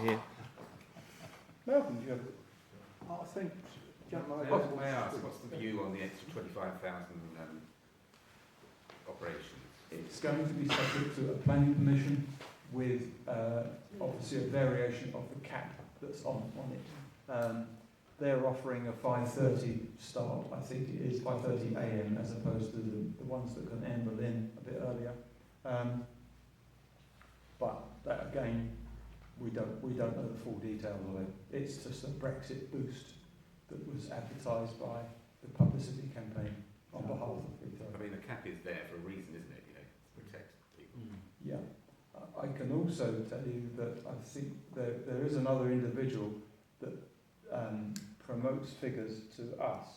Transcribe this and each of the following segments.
here. Malcolm, do you have? I think. May I ask, what's the view on the extra 25,000 operations? It's going to be subject to a planning permission with obviously a variation of the cap that's on it. They're offering a 5:30 start, I think it is 5:30 a.m. as opposed to the ones that can end in a bit earlier. But that again, we don't know the full details of it. It's just a Brexit boost that was advertised by the publicity campaign on behalf of Heathrow. I mean, the cap is there for a reason, isn't it? You know, to protect people. Yeah. I can also tell you that I think there is another individual that promotes figures to us.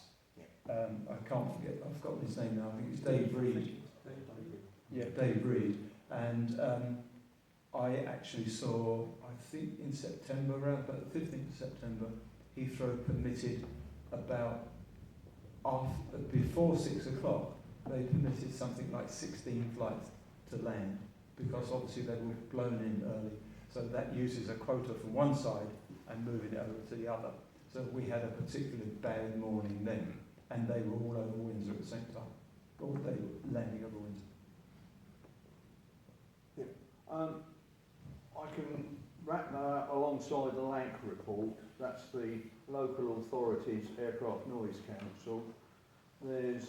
I can't forget, I've forgotten his name now, I think it's Dave Reed. Yeah, Dave Reed. And I actually saw, I think in September, around about the 15th of September, Heathrow permitted before 6 o'clock, they permitted something like 16 flights to land, because obviously they were blown in early. So that uses a quota from one side and moving it over to the other. So we had a particularly bad morning then, and they were all over Windsor at the same time. Or they were landing over Windsor. I can wrap that up alongside the LANC report. That's the Local Authorities Aircraft Noise Council. There's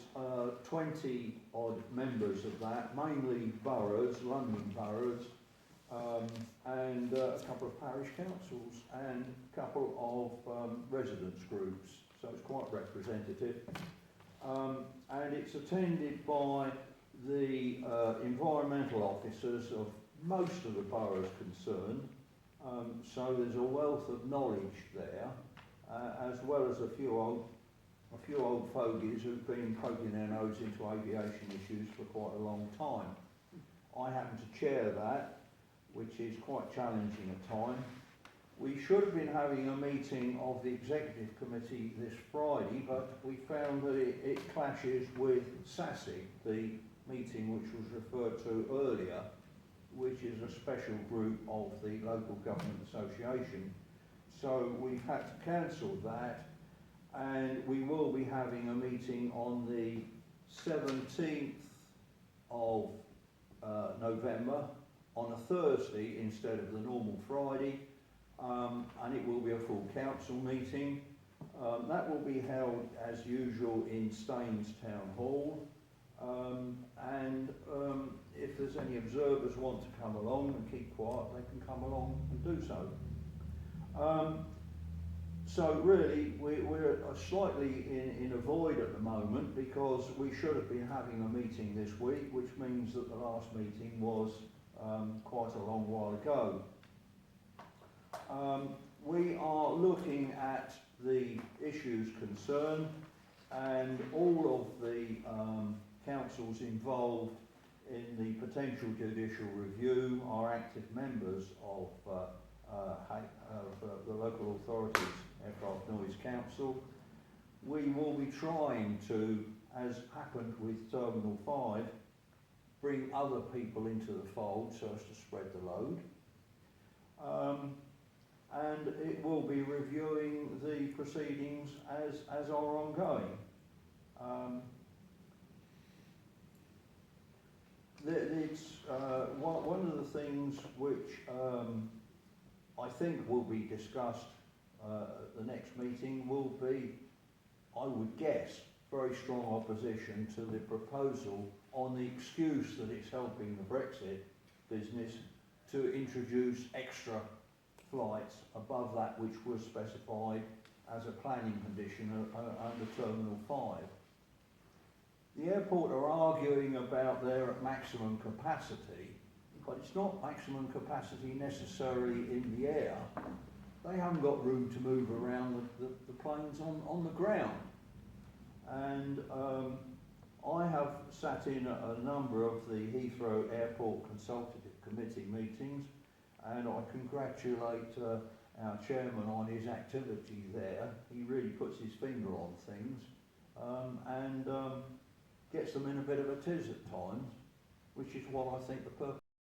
20 odd members of that, mainly boroughs, London boroughs, and a couple of parish councils and a couple of residents groups, so it's quite representative. And it's attended by the environmental officers of most of the boroughs concerned, so there's a wealth of knowledge there, as well as a few old fogies who've been poking their nose into aviation issues for quite a long time. I happen to chair that, which is quite challenging at times. We should have been having a meeting of the Executive Committee this Friday, but we found that it clashes with SASIG, the meeting which was referred to earlier, which is a special group of the Local Government Association. So we've had to cancel that, and we will be having a meeting on the 17th of November, on a Thursday instead of the normal Friday, and it will be a full council meeting. That will be held as usual in Staines Town Hall, and if there's any observers want to come along and keep quiet, they can come along and do so. So really, we're slightly in a void at the moment, because we should have been having a meeting this week, which means that the last meeting was quite a long while ago. We are looking at the issues concerned, and all of the councils involved in the potential judicial review are active members of the Local Authorities Aircraft Noise Council. We will be trying to, as happened with Terminal 5, bring other people into the fold so as to spread the load. And it will be reviewing the proceedings as are ongoing. It's one of the things which I think will be discussed at the next meeting will be, I would guess, very strong opposition to the proposal on the excuse that it's helping the Brexit business to introduce extra flights above that which was specified as a planning condition under Terminal 5. The airport are arguing about their maximum capacity, but it's not maximum capacity necessarily in the air. They haven't got room to move around the planes on the ground. And I have sat in a number of the Heathrow Airport Consultative Committee meetings, and I congratulate our chairman on his activity there. He really puts his finger on things, and gets them in a bit of a tiz at times, which is what I think the purpose